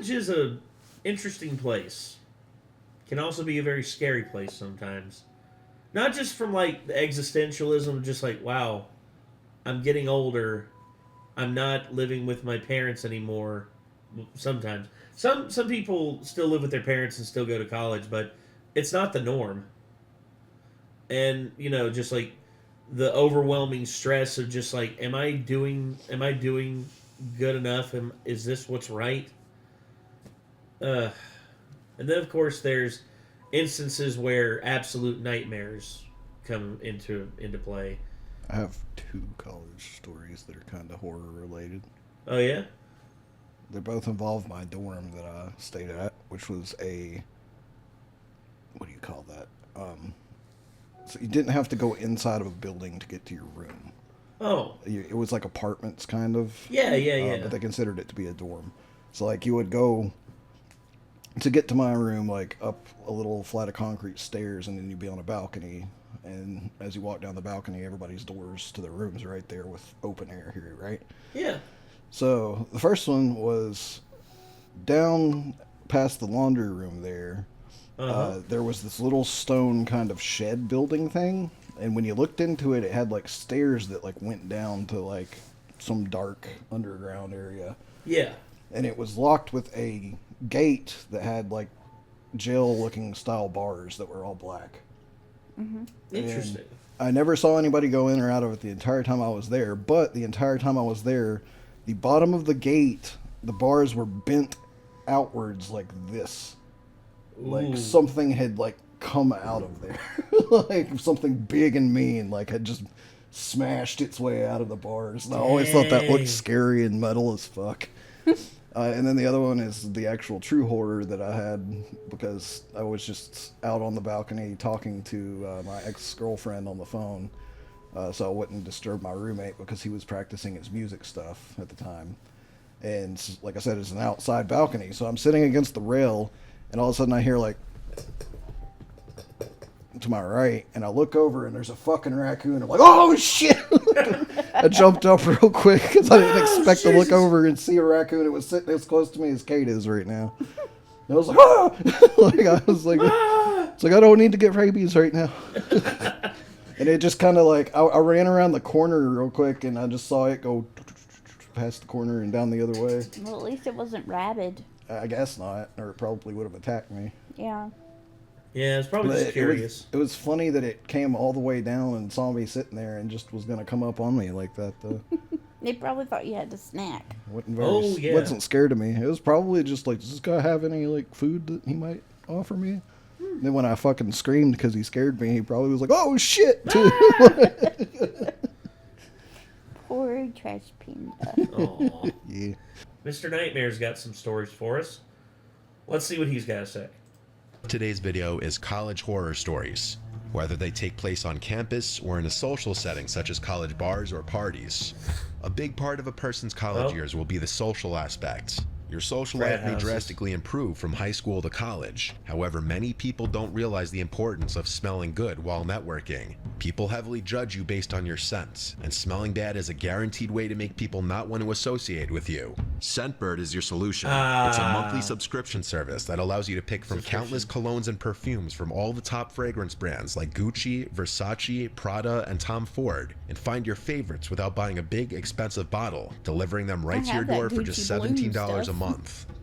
college is a interesting place. Can also be a very scary place sometimes. Not just from like the existentialism, just like, wow, I'm getting older. I'm not living with my parents anymore. Sometimes. Some people still live with their parents and still go to college, but it's not the norm. And, you know, just like the overwhelming stress of just like, am I doing good enough? Is this what's right? And then of course there's instances where absolute nightmares come into play. I have 2 college stories that are kind of horror related. Oh yeah? They both involve my dorm that I stayed at, which was a, what do you call that? So you didn't have to go inside of a building to get to your room. Oh. It was like apartments, kind of. Yeah. But they considered it to be a dorm. So, like, you would go to get to my room, like, up a little flight of concrete stairs, and then you'd be on a balcony. And as you walk down the balcony, everybody's doors to their rooms are right there with open air here, right? Yeah. So, the first one was down past the laundry room there. There was this little stone kind of shed building thing, and when you looked into it, it had like stairs that like went down to like some dark underground area. Yeah. And it was locked with a gate that had like jail-looking style bars that were all black. Mm-hmm. Interesting. And I never saw anybody go in or out of it the entire time I was there, but the entire time I was there, the bottom of the gate, the bars were bent outwards like this. Like something had like come out of there. Like something big and mean like had just smashed its way out of the bars. And I always thought that looked scary and metal as fuck. And then the other one is the actual true horror that I had because I was just out on the balcony talking to my ex-girlfriend on the phone. So I wouldn't disturb my roommate because he was practicing his music stuff at the time. And like I said, it's an outside balcony. So I'm sitting against the rail, and all of a sudden I hear like to my right, and I look over and there's a fucking raccoon. I'm like, oh shit! I jumped up real quick because I didn't expect to look over and see a raccoon. It was sitting as close to me as Kate is right now. And I was like, ah! It's like I don't need to get rabies right now. And it just kind of like I ran around the corner real quick, and I just saw it go past the corner and down the other way. Well, at least it wasn't rabid. I guess not, or it probably would have attacked me. Yeah. Yeah, it's probably just curious. It was funny that it came all the way down and saw me sitting there and just was going to come up on me like that, though. They probably thought you had a snack. Wasn't scared of me. It was probably just like, does this guy have any like food that he might offer me? Then when I fucking screamed because he scared me, he probably was like, oh shit, too. Poor trash panda. Aw. Yeah. Mr. Nightmare's got some stories for us. Let's see what he's got to say. Today's video is college horror stories, whether they take place on campus or in a social setting such as college bars or parties. A big part of a person's college years will be the social aspect. Your social life may drastically improve from high school to college. However, many people don't realize the importance of smelling good while networking. People heavily judge you based on your scents, and smelling bad is a guaranteed way to make people not want to associate with you. Scentbird is your solution. It's a monthly subscription service that allows you to pick from countless colognes and perfumes from all the top fragrance brands like Gucci, Versace, Prada, and Tom Ford, and find your favorites without buying a big, expensive bottle, delivering them right to your door for just $17 a month.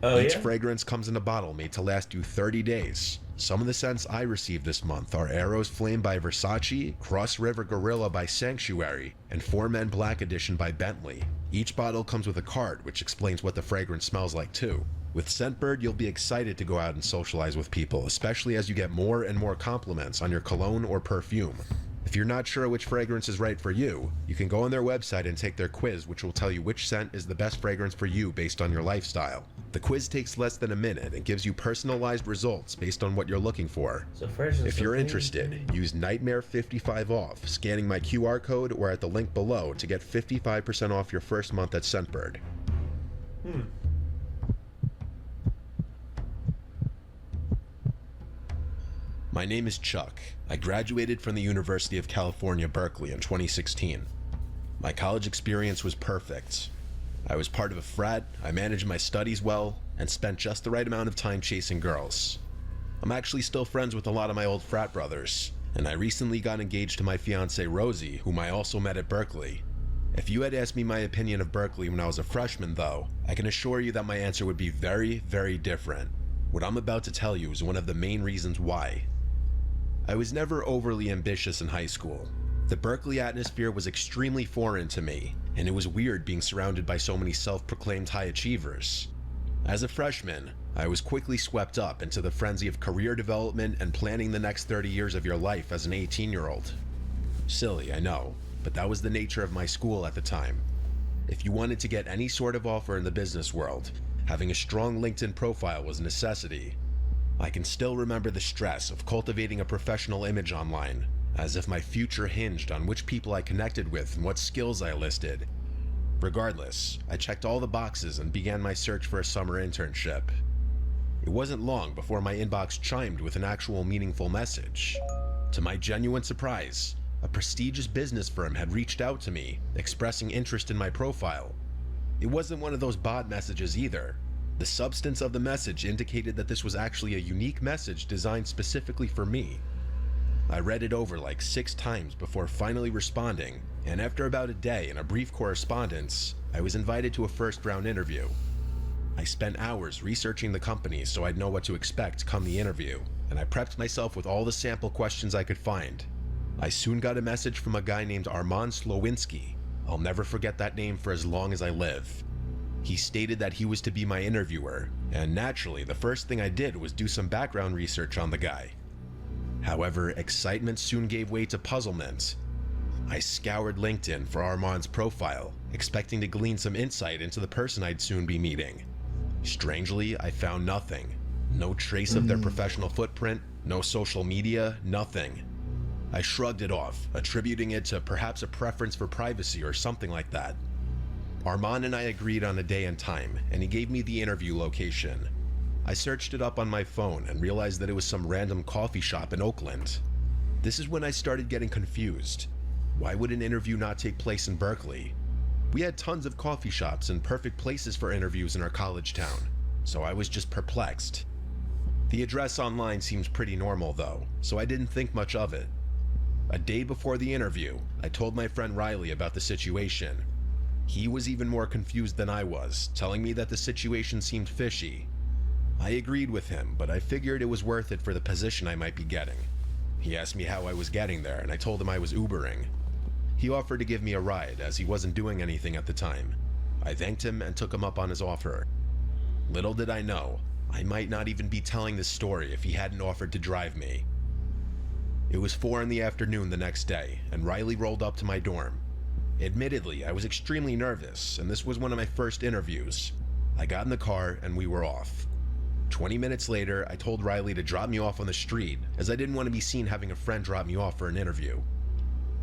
Each fragrance comes in a bottle made to last you 30 days. Some of the scents I received this month are Arrows Flame by Versace, Cross River Gorilla by Sanctuary, and Four Men Black Edition by Bentley. Each bottle comes with a card which explains what the fragrance smells like too. With Scentbird, you'll be excited to go out and socialize with people, especially as you get more and more compliments on your cologne or perfume. If you're not sure which fragrance is right for you, you can go on their website and take their quiz, which will tell you which scent is the best fragrance for you based on your lifestyle. The quiz takes less than a minute and gives you personalized results based on what you're looking for. If you're interested, use Nightmare55 off, scanning my QR code or at the link below to get 55% off your first month at Scentbird. My name is Chuck. I graduated from the University of California, Berkeley in 2016. My college experience was perfect. I was part of a frat, I managed my studies well, and spent just the right amount of time chasing girls. I'm actually still friends with a lot of my old frat brothers, and I recently got engaged to my fiancée Rosie, whom I also met at Berkeley. If you had asked me my opinion of Berkeley when I was a freshman though, I can assure you that my answer would be very, very different. What I'm about to tell you is one of the main reasons why. I was never overly ambitious in high school. The Berkeley atmosphere was extremely foreign to me, and it was weird being surrounded by so many self-proclaimed high achievers. As a freshman, I was quickly swept up into the frenzy of career development and planning the next 30 years of your life as an 18-year-old. Silly, I know, but that was the nature of my school at the time. If you wanted to get any sort of offer in the business world, having a strong LinkedIn profile was a necessity. I can still remember the stress of cultivating a professional image online, as if my future hinged on which people I connected with and what skills I listed. Regardless, I checked all the boxes and began my search for a summer internship. It wasn't long before my inbox chimed with an actual meaningful message. To my genuine surprise, a prestigious business firm had reached out to me, expressing interest in my profile. It wasn't one of those bot messages either. The substance of the message indicated that this was actually a unique message designed specifically for me. I read it over like 6 times before finally responding, and after about a day and a brief correspondence, I was invited to a first-round interview. I spent hours researching the company so I'd know what to expect come the interview, and I prepped myself with all the sample questions I could find. I soon got a message from a guy named Armand Slowinski. I'll never forget that name for as long as I live. He stated that he was to be my interviewer, and naturally, the first thing I did was do some background research on the guy. However, excitement soon gave way to puzzlement. I scoured LinkedIn for Armand's profile, expecting to glean some insight into the person I'd soon be meeting. Strangely, I found nothing. No trace of their professional footprint, no social media, nothing. I shrugged it off, attributing it to perhaps a preference for privacy or something like that. Armand and I agreed on a day and time, and he gave me the interview location. I searched it up on my phone and realized that it was some random coffee shop in Oakland. This is when I started getting confused. Why would an interview not take place in Berkeley? We had tons of coffee shops and perfect places for interviews in our college town, so I was just perplexed. The address online seemed pretty normal though, so I didn't think much of it. A day before the interview, I told my friend Riley about the situation. He was even more confused than I was, telling me that the situation seemed fishy. I agreed with him, but I figured it was worth it for the position I might be getting. He asked me how I was getting there, and I told him I was Ubering. He offered to give me a ride, as he wasn't doing anything at the time. I thanked him and took him up on his offer. Little did I know, I might not even be telling this story if he hadn't offered to drive me. It was 4 in the afternoon the next day, and Riley rolled up to my dorm. Admittedly, I was extremely nervous, and this was one of my first interviews. I got in the car, and we were off. 20 minutes later, I told Riley to drop me off on the street, as I didn't want to be seen having a friend drop me off for an interview.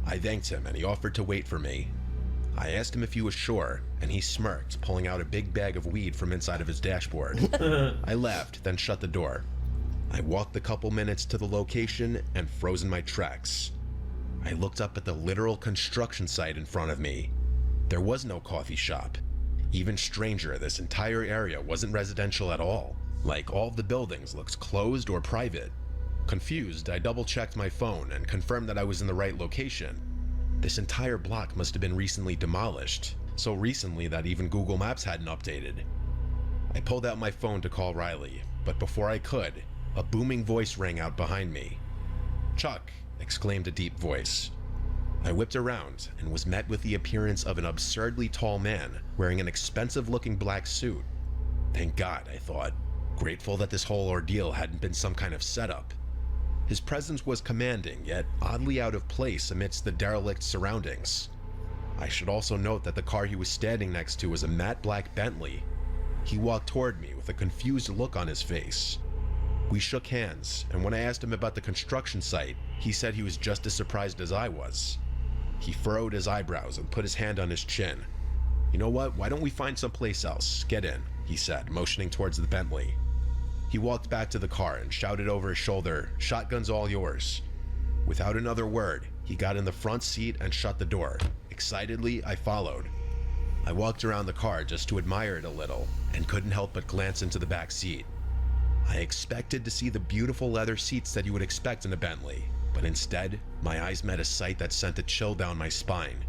I thanked him, and he offered to wait for me. I asked him if he was sure, and he smirked, pulling out a big bag of weed from inside of his dashboard. I left, then shut the door. I walked the couple minutes to the location and froze in my tracks. I looked up at the literal construction site in front of me. There was no coffee shop. Even stranger, this entire area wasn't residential at all. Like, all of the buildings looked closed or private. Confused, I double-checked my phone and confirmed that I was in the right location. This entire block must have been recently demolished, so recently that even Google Maps hadn't updated. I pulled out my phone to call Riley, but before I could, a booming voice rang out behind me. "Chuck!" exclaimed a deep voice. I whipped around and was met with the appearance of an absurdly tall man wearing an expensive-looking black suit. Thank God, I thought, grateful that this whole ordeal hadn't been some kind of setup. His presence was commanding, yet oddly out of place amidst the derelict surroundings. I should also note that the car he was standing next to was a matte black Bentley. He walked toward me with a confused look on his face. We shook hands, and when I asked him about the construction site, he said he was just as surprised as I was. He furrowed his eyebrows and put his hand on his chin. "You know what, why don't we find someplace else? Get in," he said, motioning towards the Bentley. He walked back to the car and shouted over his shoulder, "Shotgun's all yours." Without another word, he got in the front seat and shut the door. Excitedly, I followed. I walked around the car just to admire it a little and couldn't help but glance into the back seat. I expected to see the beautiful leather seats that you would expect in a Bentley, but instead, my eyes met a sight that sent a chill down my spine.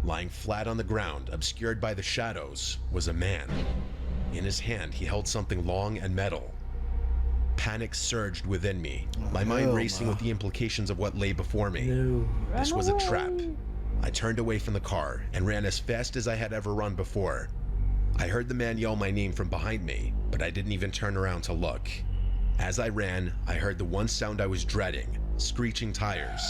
Lying flat on the ground, obscured by the shadows, was a man. In his hand, he held something long and metal. Panic surged within me, my mind racing with the implications of what lay before me. No. This was a trap. I turned away from the car and ran as fast as I had ever run before. I heard the man yell my name from behind me, but I didn't even turn around to look. As I ran, I heard the one sound I was dreading, screeching tires.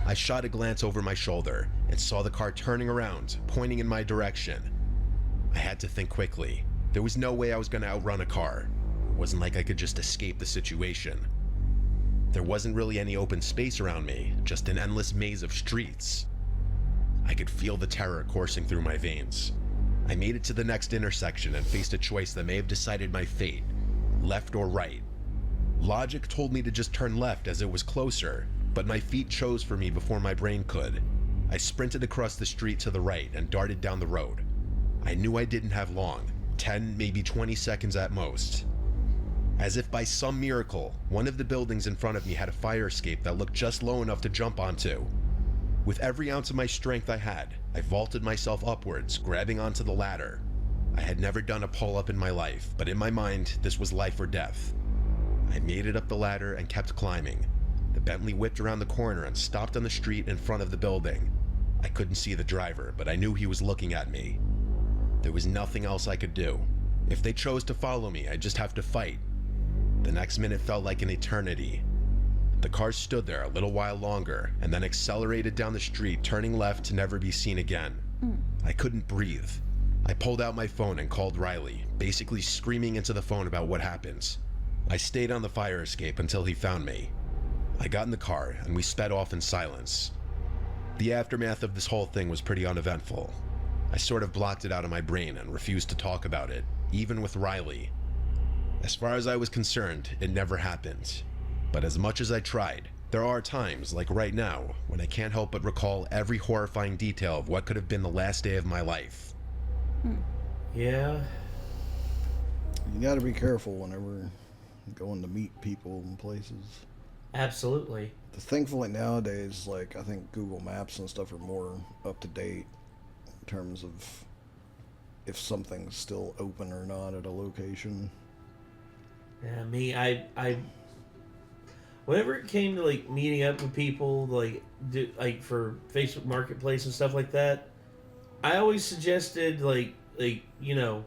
I shot a glance over my shoulder and saw the car turning around, pointing in my direction. I had to think quickly. There was no way I was going to outrun a car. It wasn't like I could just escape the situation. There wasn't really any open space around me, just an endless maze of streets. I could feel the terror coursing through my veins. I made it to the next intersection and faced a choice that may have decided my fate, left or right. Logic told me to just turn left as it was closer, but my feet chose for me before my brain could. I sprinted across the street to the right and darted down the road. I knew I didn't have long, 10, maybe 20 seconds at most. As if by some miracle, one of the buildings in front of me had a fire escape that looked just low enough to jump onto. With every ounce of my strength I had, I vaulted myself upwards, grabbing onto the ladder. I had never done a pull-up in my life, but in my mind, this was life or death. I made it up the ladder and kept climbing. The Bentley whipped around the corner and stopped on the street in front of the building. I couldn't see the driver, but I knew he was looking at me. There was nothing else I could do. If they chose to follow me, I'd just have to fight. The next minute felt like an eternity. The car stood there a little while longer and then accelerated down the street, turning left to never be seen again. I couldn't breathe. I pulled out my phone and called Riley, basically screaming into the phone about what happened. I stayed on the fire escape until he found me. I got in the car and we sped off in silence. The aftermath of this whole thing was pretty uneventful. I sort of blocked it out of my brain and refused to talk about it, even with Riley. As far as I was concerned, it never happened. But as much as I tried, there are times, like right now, when I can't help but recall every horrifying detail of what could have been the last day of my life. Yeah. You gotta be careful whenever going to meet people and places. Absolutely. Thankfully nowadays, like, I think Google Maps and stuff are more up to date in terms of if something's still open or not at a location. Yeah, me, I whenever it came to like meeting up with people, like for Facebook Marketplace and stuff like that, I always suggested like you know,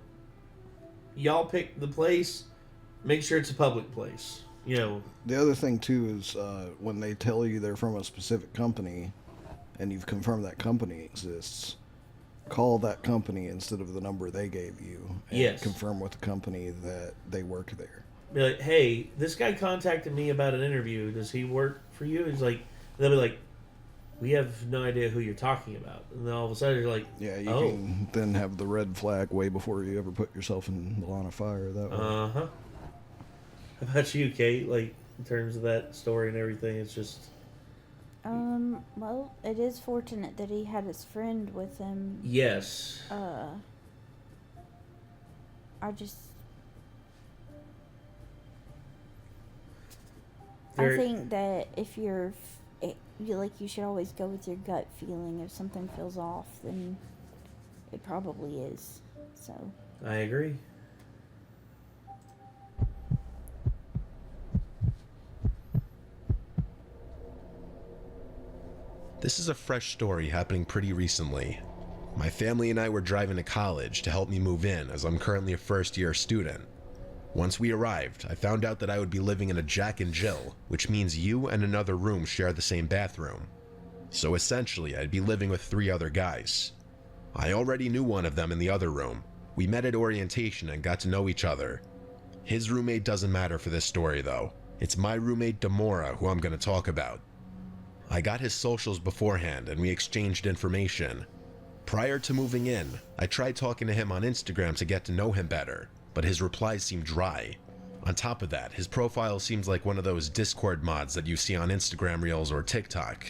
y'all pick the place, make sure it's a public place. You know. The other thing too is when they tell you they're from a specific company, and you've confirmed that company exists, call that company instead of the number they gave you, and confirm with the company that they work there. Be like, hey, this guy contacted me about an interview. Does he work for you? He's like, they'll be like, we have no idea who you're talking about. And then all of a sudden you're like, yeah, you can then have the red flag way before you ever put yourself in the line of fire that way. How about you, Kate? Like, in terms of that story and everything, it's just... Well, it is fortunate that he had his friend with him. Yes. I think that if you should always go with your gut feeling. If something feels off, then it probably is. So. I agree. This is a fresh story happening pretty recently. My family and I were driving to college to help me move in, as I'm currently a first-year student. Once we arrived, I found out that I would be living in a Jack and Jill, which means you and another room share the same bathroom. So essentially, I'd be living with 3 other guys. I already knew one of them in the other room. We met at orientation and got to know each other. His roommate doesn't matter for this story though. It's my roommate Demora who I'm going to talk about. I got his socials beforehand and we exchanged information. Prior to moving in, I tried talking to him on Instagram to get to know him better, but his replies seemed dry. On top of that, his profile seems like one of those Discord mods that you see on Instagram Reels or TikTok.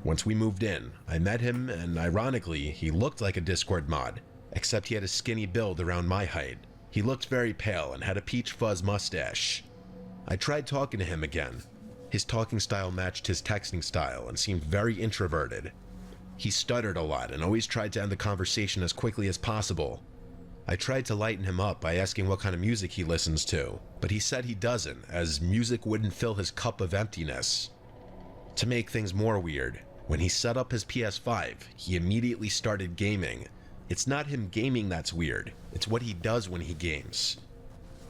Once we moved in, I met him, and ironically, he looked like a Discord mod, except he had a skinny build around my height. He looked very pale and had a peach fuzz mustache. I tried talking to him again. His talking style matched his texting style and seemed very introverted. He stuttered a lot and always tried to end the conversation as quickly as possible. I tried to lighten him up by asking what kind of music he listens to, but he said he doesn't, as music wouldn't fill his cup of emptiness. To make things more weird, when he set up his PS5, he immediately started gaming. It's not him gaming that's weird, it's what he does when he games.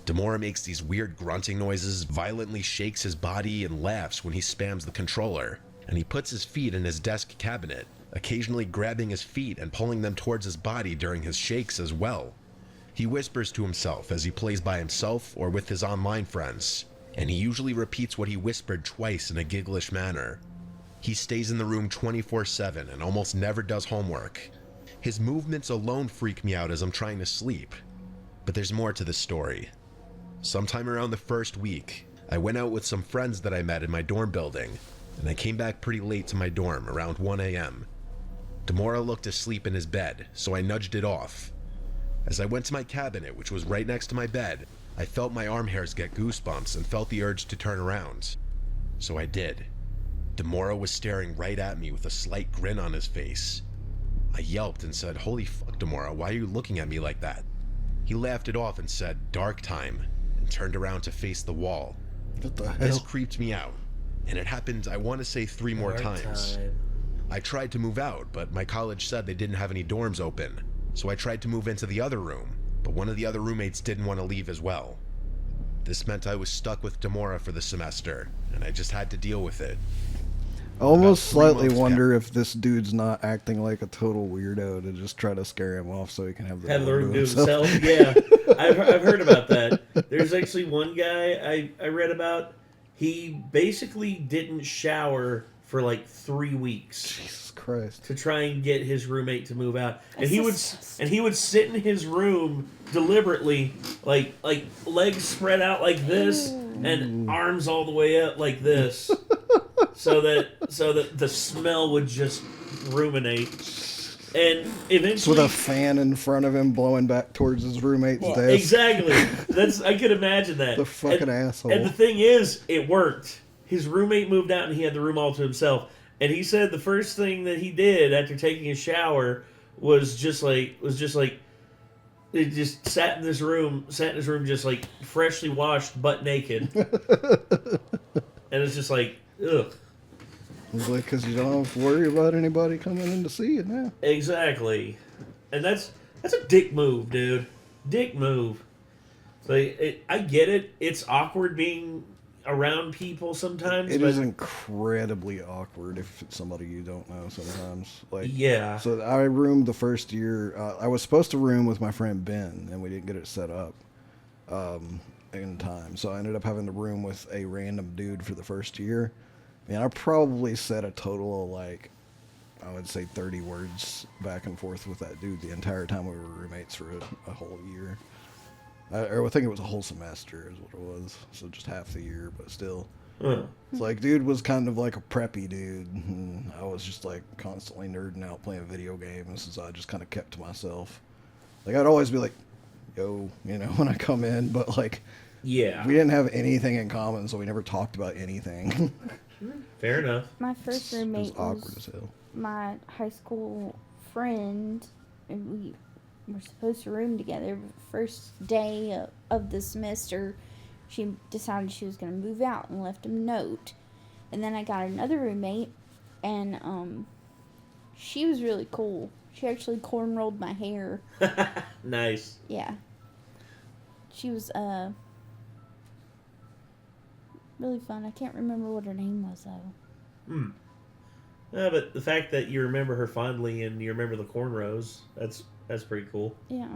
Demora makes these weird grunting noises, violently shakes his body, and laughs when he spams the controller, and he puts his feet in his desk cabinet, occasionally grabbing his feet and pulling them towards his body during his shakes as well. He whispers to himself as he plays by himself or with his online friends, and he usually repeats what he whispered twice in a gigglish manner. He stays in the room 24/7 and almost never does homework. His movements alone freak me out as I'm trying to sleep. But there's more to the story. Sometime around the first week, I went out with some friends that I met in my dorm building, and I came back pretty late to my dorm, around 1 a.m. Demora looked asleep in his bed, so I nudged it off. As I went to my cabinet, which was right next to my bed, I felt my arm hairs get goosebumps and felt the urge to turn around. So I did. Demora was staring right at me with a slight grin on his face. I yelped and said, "Holy fuck, Demora, why are you looking at me like that?" He laughed it off and said, "Dark time," and turned around to face the wall. What the hell? This creeped me out, and it happened, I want to say 3 more times. I tried to move out, but my college said they didn't have any dorms open, so I tried to move into the other room, but one of the other roommates didn't want to leave as well. This meant I was stuck with Demora for the semester, and I just had to deal with it. I almost About 3 slightly months wonder if this dude's not acting like a total weirdo to just try to scare him off so he can have the room to himself. Yeah, I've heard about that. There's actually one guy I read about. He basically didn't shower for like 3 weeks. Jesus Christ. To try and get his roommate to move out, and he would sit in his room deliberately, like legs spread out like this, and arms all the way up like this, so that the smell would just ruminate. And eventually, with a fan in front of him blowing back towards his roommate's desk. Exactly. I could imagine that. The fucking asshole. And the thing is, it worked. His roommate moved out and he had the room all to himself. And he said the first thing that he did after taking a shower was just like it just sat in his room just like freshly washed, butt naked. And it's just like, ugh. It's like, because you don't have to worry about anybody coming in to see you now. Exactly. And that's a dick move, dude. Dick move. I get it. It's awkward being around people sometimes. It is incredibly awkward if it's somebody you don't know sometimes. Like, yeah. So I roomed the first year. I was supposed to room with my friend Ben, and we didn't get it set up in time. So I ended up having to room with a random dude for the first year. And I probably said a total of like, I would say 30 words back and forth with that dude the entire time we were roommates for a whole year. I think it was a whole semester is what it was. So just half the year, but still. It's like, dude was kind of like a preppy dude. And I was just like constantly nerding out playing video games, so I just kind of kept to myself. Like, I'd always be like, yo, when I come in, but like, yeah, we didn't have anything in common, so we never talked about anything. Fair enough. My first roommate was awkward as hell. My high school friend, and we were supposed to room together. First day of the semester, she decided she was going to move out and left a note. And then I got another roommate, and she was really cool. She actually cornrowed my hair. Nice. Yeah. She was really fun. I can't remember what her name was, though. But the fact that you remember her fondly and you remember the cornrows, that's pretty cool. Yeah.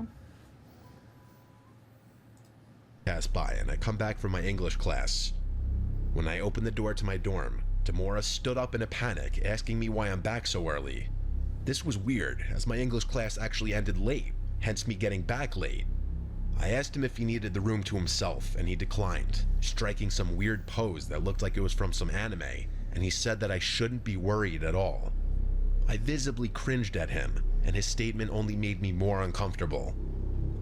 Pass by, and I come back from my English class. When I open the door to my dorm, Demora stood up in a panic, asking me why I'm back so early. This was weird, as my English class actually ended late, hence me getting back late. I asked him if he needed the room to himself, and he declined, striking some weird pose that looked like it was from some anime, and he said that I shouldn't be worried at all. I visibly cringed at him, and his statement only made me more uncomfortable.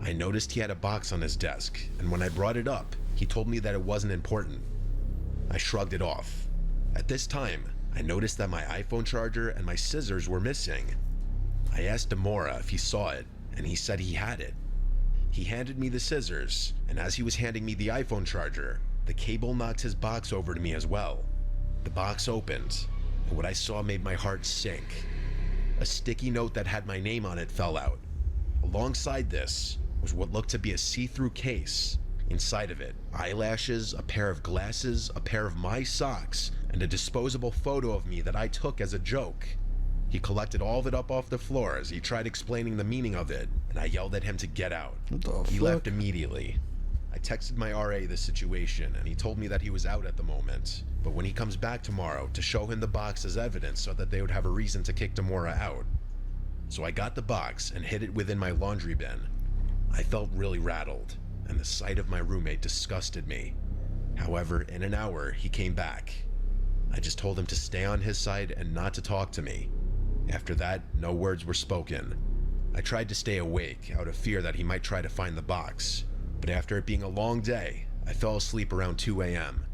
I noticed he had a box on his desk, and when I brought it up, he told me that it wasn't important. I shrugged it off. At this time, I noticed that my iPhone charger and my scissors were missing. I asked Demora if he saw it, and he said he had it. He handed me the scissors, and as he was handing me the iPhone charger, the cable knocked his box over to me as well. The box opened, and what I saw made my heart sink. A sticky note that had my name on it fell out. Alongside this was what looked to be a see-through case. Inside of it, eyelashes, a pair of glasses, a pair of my socks, and a disposable photo of me that I took as a joke. He collected all of it up off the floor as he tried explaining the meaning of it, and I yelled at him to get out. He left immediately. I texted my RA the situation, and he told me that he was out at the moment, but when he comes back tomorrow, to show him the box as evidence so that they would have a reason to kick Demora out. So I got the box and hid it within my laundry bin. I felt really rattled, and the sight of my roommate disgusted me. However, in an hour, he came back. I just told him to stay on his side and not to talk to me. After that, no words were spoken. I tried to stay awake out of fear that he might try to find the box, but after it being a long day, I fell asleep around 2 a.m.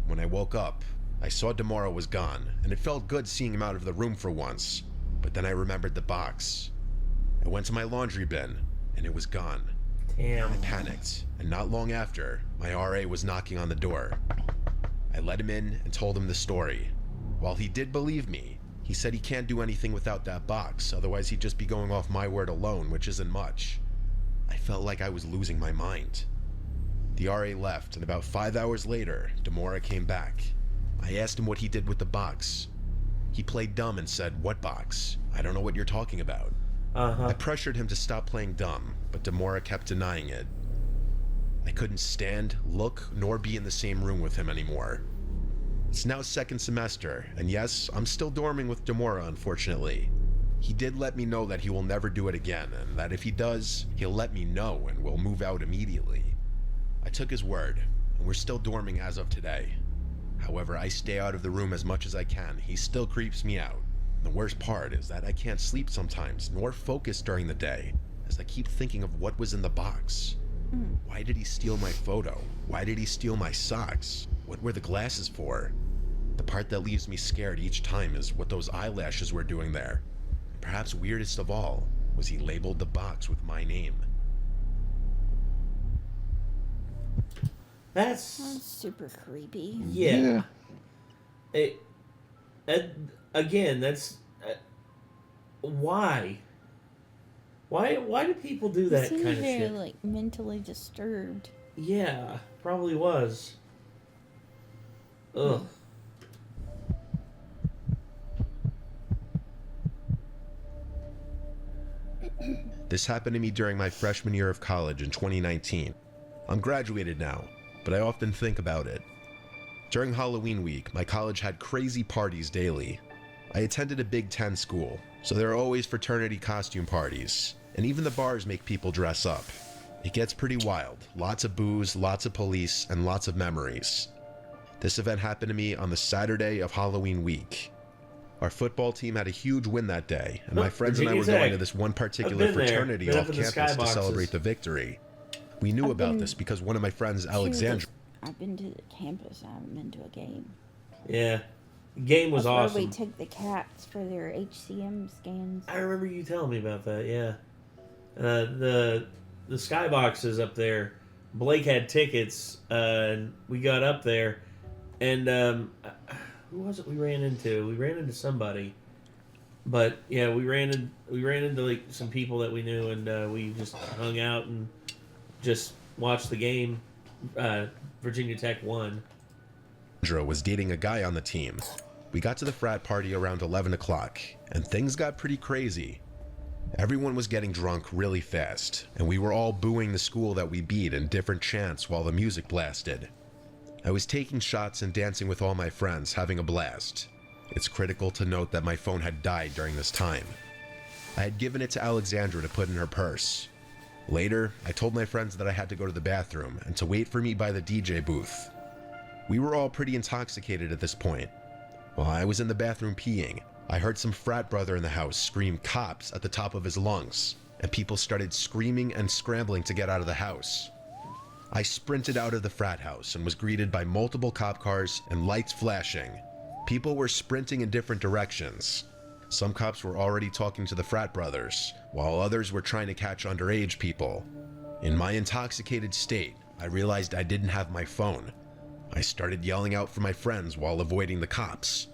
When I woke up, I saw Demora was gone, and it felt good seeing him out of the room for once, but then I remembered the box. I went to my laundry bin, and it was gone. Damn. I panicked, and not long after, my RA was knocking on the door. I let him in and told him the story. While he did believe me, he said he can't do anything without that box, otherwise he'd just be going off my word alone, which isn't much. I felt like I was losing my mind. The RA left, and about 5 hours later, Demora came back. I asked him what he did with the box. He played dumb and said, "What box? I don't know what you're talking about." I pressured him to stop playing dumb, but Demora kept denying it. I couldn't stand, look, nor be in the same room with him anymore. It's now second semester, and yes, I'm still dorming with Demora, unfortunately. He did let me know that he will never do it again, and that if he does, he'll let me know and we'll move out immediately. I took his word, and we're still dorming as of today. However, I stay out of the room as much as I can. He still creeps me out. The worst part is that I can't sleep sometimes, nor focus during the day, as I keep thinking of what was in the box. Why did he steal my photo? Why did he steal my socks? What were the glasses for? The part that leaves me scared each time is what those eyelashes were doing there. Perhaps weirdest of all was he labeled the box with my name. That's super creepy. Yeah. Again, that's why. Why do people do that kind of very, shit? like, mentally disturbed. Yeah, probably was. Ugh. This happened to me during my freshman year of college in 2019. I'm graduated now, but I often think about it. During Halloween week, my college had crazy parties daily. I attended a Big Ten school, so there are always fraternity costume parties, and even the bars make people dress up. It gets pretty wild. Lots of booze, lots of police, and lots of memories. This event happened to me on the Saturday of Halloween week. Our football team had a huge win that day, and my friends and I were going to this one particular fraternity off campus to celebrate the victory. We knew about this because one of my friends, Alexandra... I've been to the campus. I haven't been to a game. Yeah. The game was That's awesome. where we took the cats for their HCM scans. I remember you telling me about that, yeah. The skyboxes up there, Blake had tickets, and we got up there, and who was it we ran into? We ran into somebody. But yeah, we ran into like some people that we knew, and we just hung out and just watched the game. Virginia Tech won. Was dating a guy on the team. We got to the frat party around 11 o'clock, and things got pretty crazy. Everyone was getting drunk really fast, and we were all booing the school that we beat in different chants while the music blasted. I was taking shots and dancing with all my friends, having a blast. It's critical to note that my phone had died during this time. I had given it to Alexandra to put in her purse. Later, I told my friends that I had to go to the bathroom and to wait for me by the DJ booth. We were all pretty intoxicated at this point. While I was in the bathroom peeing, I heard some frat brother in the house scream "cops" at the top of his lungs, and people started screaming and scrambling to get out of the house. I sprinted out of the frat house and was greeted by multiple cop cars and lights flashing. People were sprinting in different directions. Some cops were already talking to the frat brothers, while others were trying to catch underage people. In my intoxicated state, I realized I didn't have my phone. I started yelling out for my friends while avoiding the cops.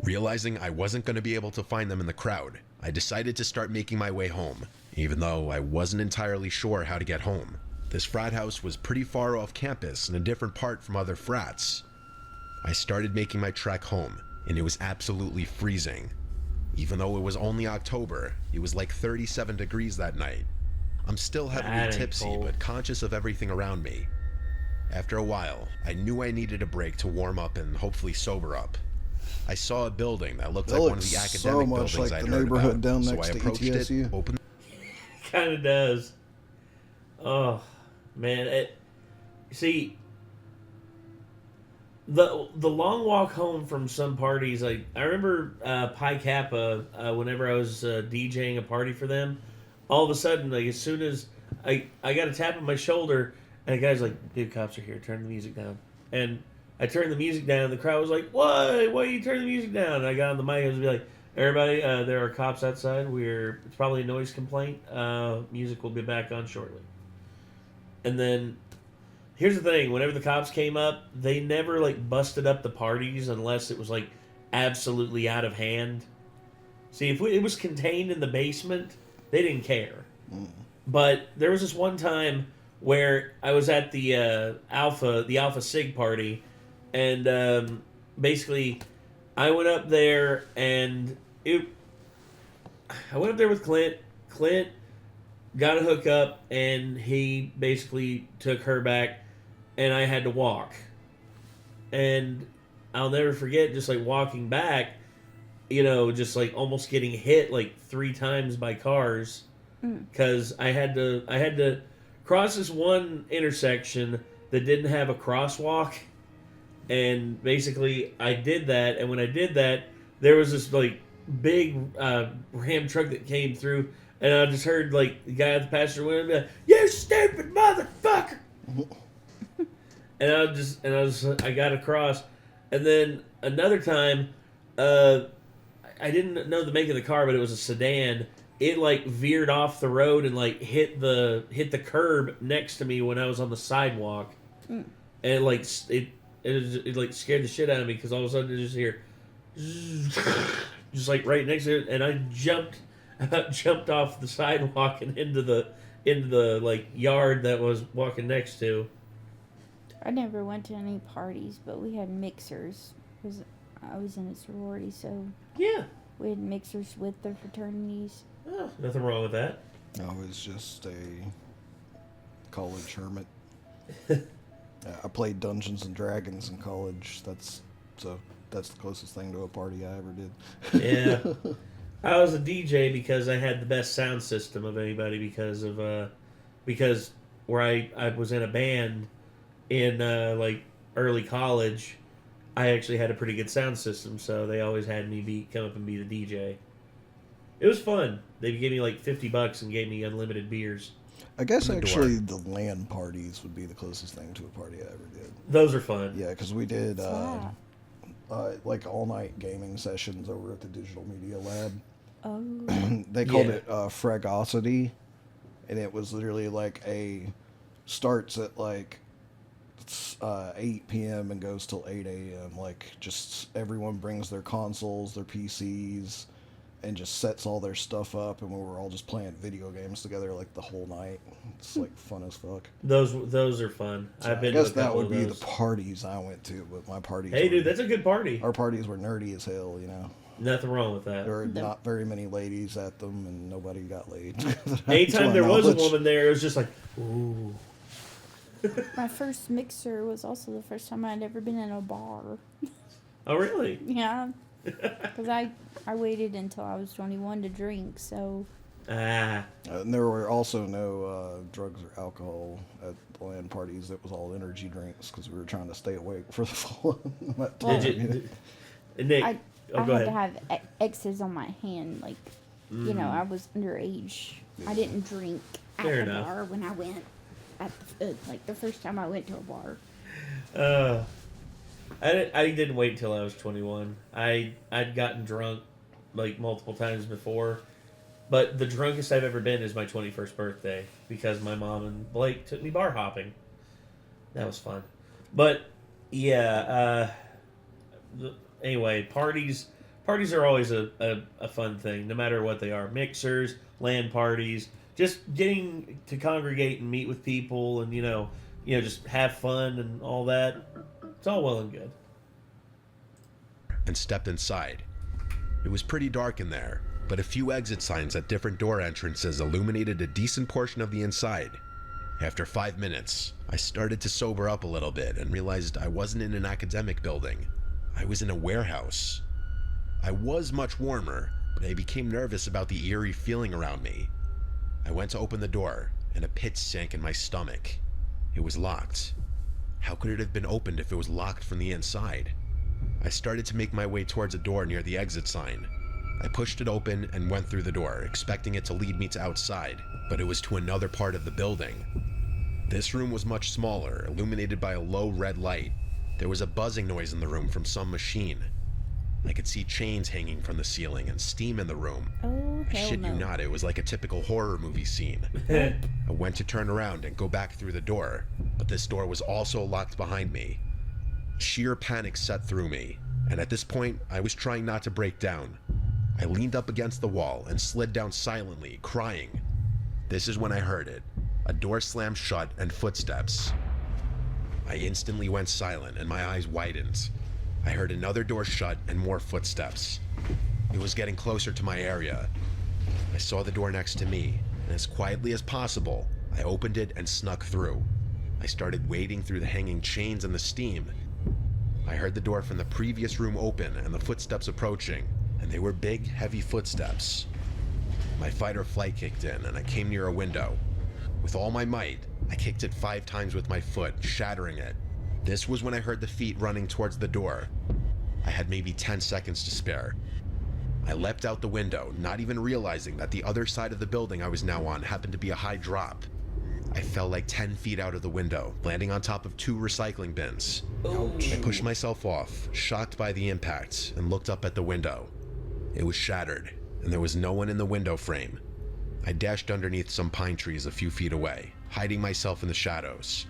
Realizing I wasn't going to be able to find them in the crowd, I decided to start making my way home, even though I wasn't entirely sure how to get home. This frat house was pretty far off campus in a different part from other frats. I started making my trek home, and it was absolutely freezing. Even though it was only October, it was like 37 degrees that night. I'm still heavily tipsy, but conscious of everything around me. After a while, I knew I needed a break to warm up and hopefully sober up. I saw a building that looked like one of the academic buildings like I'd the heard neighborhood about, down so next I to approached ETSU. it, opened Kind of does. Oh, man. See, the long walk home from some parties, I remember Pi Kappa, whenever I was DJing a party for them, all of a sudden, like as soon as I got a tap on my shoulder, and the guy's like, "Dude, cops are here. Turn the music down." And I turned the music down, and the crowd was like, "What? Why are you turning the music down?" And I got on the mic and was like, "Everybody, there are cops outside. It's probably a noise complaint. Music will be back on shortly." And then, here's the thing: whenever the cops came up, they never like busted up the parties unless it was like absolutely out of hand. See, if it was contained in the basement, they didn't care. But there was this one time where I was at the Alpha Sig party, and basically, I went up there and I went up there with Clint. Clint got a hookup, and he basically took her back, and I had to walk. And I'll never forget just like walking back, just like almost getting hit like 3 times by cars. Because I had to cross this one intersection that didn't have a crosswalk, and basically I did that. And when I did that, there was this like big Ram truck that came through, and I just heard like the guy at the passenger window be like, "You stupid motherfucker!" and I got across, and then another time, I didn't know the make of the car, but it was a sedan. It like veered off the road and like hit the curb next to me when I was on the sidewalk, and it like scared the shit out of me because all of a sudden I just hear, just like right next to it, and I jumped off the sidewalk and into the like yard that I was walking next to. I never went to any parties, but we had mixers because I was in a sorority, so Yeah, we had mixers with the fraternities. oh, nothing wrong with that. I was just a college hermit. I played Dungeons and Dragons in college. That's the closest thing to a party I ever did. Yeah. I was a DJ because I had the best sound system of anybody because where I was in a band in like early college, I actually had a pretty good sound system, so they always had me come up and be the DJ. It was fun. They gave me like $50 and gave me unlimited beers. I guess actually the LAN parties would be the closest thing to a party I ever did. Those are fun. Yeah, because we did like all-night gaming sessions over at the Digital Media Lab. Oh. They called it Fragosity, and it was literally like starts at like 8 p.m. and goes till 8 a.m. Like just everyone brings their consoles, their PCs, and just sets all their stuff up, and we were all just playing video games together like the whole night. It's like fun as fuck. Those are fun. So I've been. I guess to a that couple would of be those. the parties I went to, but my parties. Hey, dude, that's a good party. Our parties were nerdy as hell, Nothing wrong with that. There were not very many ladies at them, and nobody got laid. Anytime there was a woman there, it was just like, ooh. My first mixer was also the first time I'd ever been in a bar. Oh, really? Yeah. Because I waited until I was 21 to drink, so... Ah. And there were also no drugs or alcohol at the LAN parties. It was all energy drinks because we were trying to stay awake for the full amount of time. And Nick, I go had ahead. to have X's on my hand. Like, you know, I was underage. I didn't drink at Fair the enough. bar when I went. Like the first time I went to a bar. I didn't wait till I was 21. I'd gotten drunk like multiple times before, but the drunkest I've ever been is my 21st birthday because my mom and Blake took me bar hopping. That was fun. But yeah, anyway, parties are always a fun thing, no matter what they are. Mixers, LAN parties, just getting to congregate and meet with people, and you know, just have fun and all that. It's all well and good. And stepped inside. It was pretty dark in there, but a few exit signs at different door entrances illuminated a decent portion of the inside. After 5 minutes, I started to sober up a little bit and realized I wasn't in an academic building. I was in a warehouse. I was much warmer, but I became nervous about the eerie feeling around me. I went to open the door, and a pit sank in my stomach. It was locked. How could it have been opened if it was locked from the inside? I started to make my way towards a door near the exit sign. I pushed it open and went through the door, expecting it to lead me to outside, but it was to another part of the building. This room was much smaller, illuminated by a low red light. There was a buzzing noise in the room from some machine. I could see chains hanging from the ceiling and steam in the room. Oh, I hell shit no. you not, it was like a typical horror movie scene. I went to turn around and go back through the door, but this door was also locked behind me. Sheer panic set through me, and at this point, I was trying not to break down. I leaned up against the wall and slid down silently, crying. This is when I heard it. A door slammed shut and footsteps. I instantly went silent and my eyes widened. I heard another door shut and more footsteps. It was getting closer to my area. I saw the door next to me, and as quietly as possible, I opened it and snuck through. I started wading through the hanging chains and the steam. I heard the door from the previous room open and the footsteps approaching, and they were big, heavy footsteps. My fight or flight kicked in, and I came near a window. With all my might, I kicked it 5 times with my foot, shattering it. This was when I heard the feet running towards the door. I had maybe 10 seconds to spare. I leapt out the window, not even realizing that the other side of the building I was now on happened to be a high drop. I fell like 10 feet out of the window, landing on top of 2 recycling bins. I pushed myself off, shocked by the impact, and looked up at the window. It was shattered, and there was no one in the window frame. I dashed underneath some pine trees a few feet away, hiding myself in the shadows.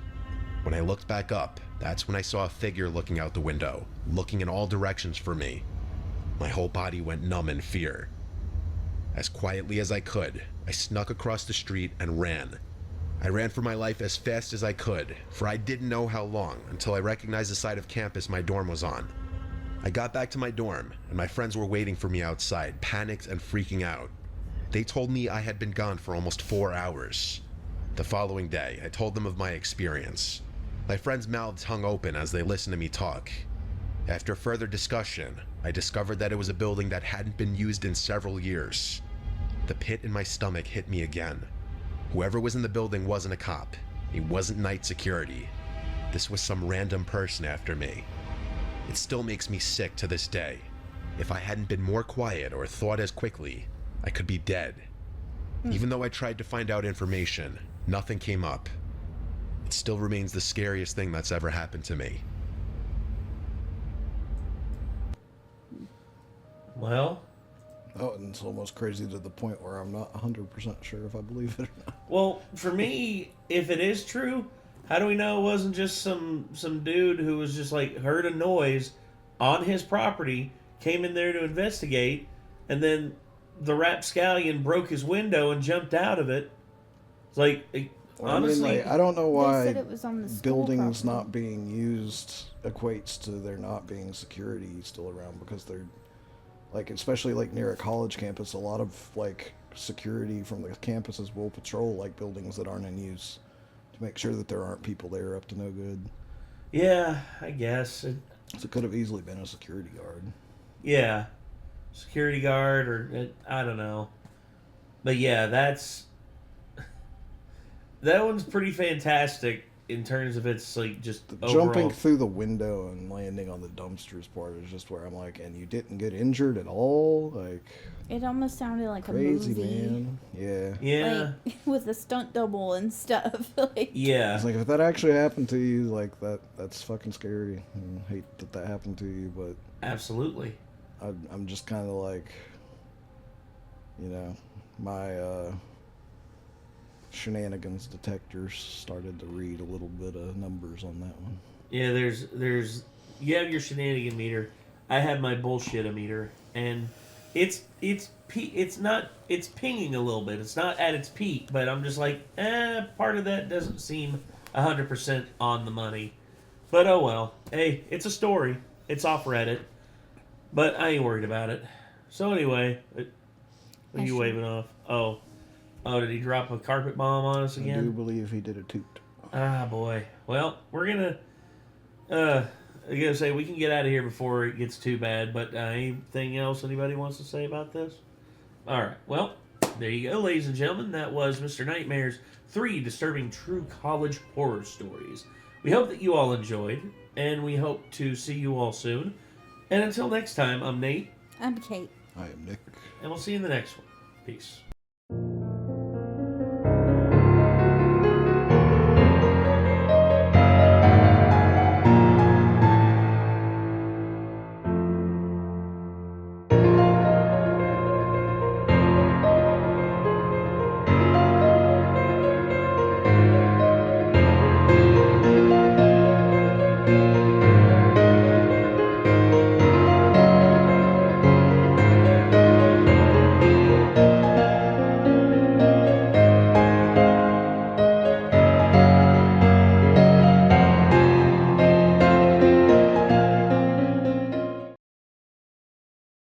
When I looked back up, that's when I saw a figure looking out the window, looking in all directions for me. My whole body went numb in fear. As quietly as I could, I snuck across the street and ran. I ran for my life as fast as I could, for I didn't know how long until I recognized the side of campus my dorm was on. I got back to my dorm, and my friends were waiting for me outside, panicked and freaking out. They told me I had been gone for almost 4 hours. The following day, I told them of my experience. My friends' mouths hung open as they listened to me talk. After further discussion, I discovered that it was a building that hadn't been used in several years. The pit in my stomach hit me again. Whoever was in the building wasn't a cop. He wasn't night security. This was some random person after me. It still makes me sick to this day. If I hadn't been more quiet or thought as quickly, I could be dead. Even though I tried to find out information, nothing came up. It still remains the scariest thing that's ever happened to me. Well, Oh, and it's almost crazy to the point where I'm not 100% sure if I believe it or not. well, for me, if it is true, how do we know it wasn't just some dude who was just like heard a noise on his property, came in there to investigate, and then the rapscallion broke his window and jumped out of it? It's like, honestly, I don't know They why said it was on the school buildings property. not being used equates to there not being security still around, because they're like, especially like near a college campus, a lot of like security from the campuses will patrol like buildings that aren't in use to make sure that there aren't people there up to no good. yeah, I guess. So it could have easily been a security guard. Yeah, security guard, or I don't know. But yeah, that one's pretty fantastic. in terms of its like just The overall, jumping through the window and landing on the dumpsters part is just where I'm like, and you didn't get injured at all? Like, It almost sounded like crazy, a movie. man. Yeah. yeah, Like, with a stunt double and stuff. Like, yeah. It's like, if that actually happened to you, like, that's fucking scary. I hate that happened to you, but Absolutely. I'm just kind of like, you know, my shenanigans detectors started to read a little bit of numbers on that one. Yeah, there's you have your shenanigan meter. I have my bullshit meter, and it's pinging a little bit. It's not at its peak, but I'm just like, part of that doesn't seem 100% on the money. But oh well. Hey, it's a story. It's off Reddit, but I ain't worried about it. So anyway, what are you waving off? Oh, did he drop a carpet bomb on us I do again? believe he did a toot. Ah, boy. Well, we're gonna. I gotta say we can get out of here before it gets too bad. But anything else anybody wants to say about this? All right. Well, there you go, ladies and gentlemen. That was Mr. Nightmare's 3 disturbing true college horror stories. We hope that you all enjoyed, and we hope to see you all soon. And until next time, I'm Nate, I'm Kate. I am Nick. and we'll see you in the next one. Peace.